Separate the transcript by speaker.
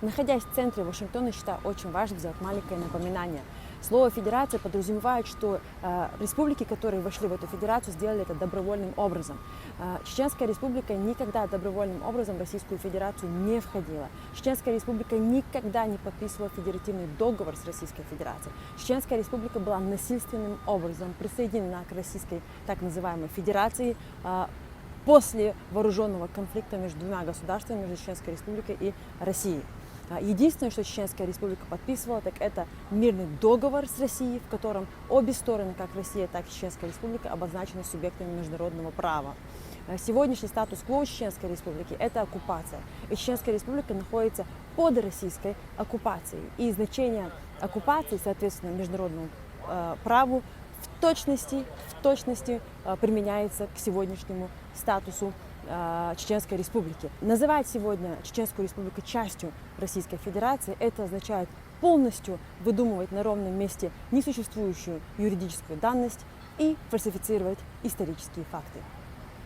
Speaker 1: Находясь в центре Вашингтона, считаю очень важным сделать маленькое напоминание. Слово «федерация» подразумевает, что республики, которые вошли в эту федерацию, сделали это добровольным образом. Чеченская республика никогда добровольным образом в Российскую Федерацию не входила. Чеченская республика никогда не подписывала федеративный договор с Российской Федерацией. Чеченская республика была насильственным образом присоединена к Российской так называемой Федерации после вооруженного конфликта между двумя государствами, между Чеченской республикой и Россией. Единственное, что Чеченская республика подписывала, так это мирный договор с Россией, в котором обе стороны, как Россия, так и Чеченская республика, обозначены субъектами международного права. Сегодняшний статус-кво Чеченской республики – это оккупация. И Чеченская республика находится под российской оккупацией. И значение оккупации, соответственно, международному праву в точности применяется к сегодняшнему статусу Чеченской республики. Называть сегодня Чеченскую республику частью Российской Федерации – это означает полностью выдумывать на ровном месте несуществующую юридическую данность и фальсифицировать исторические факты.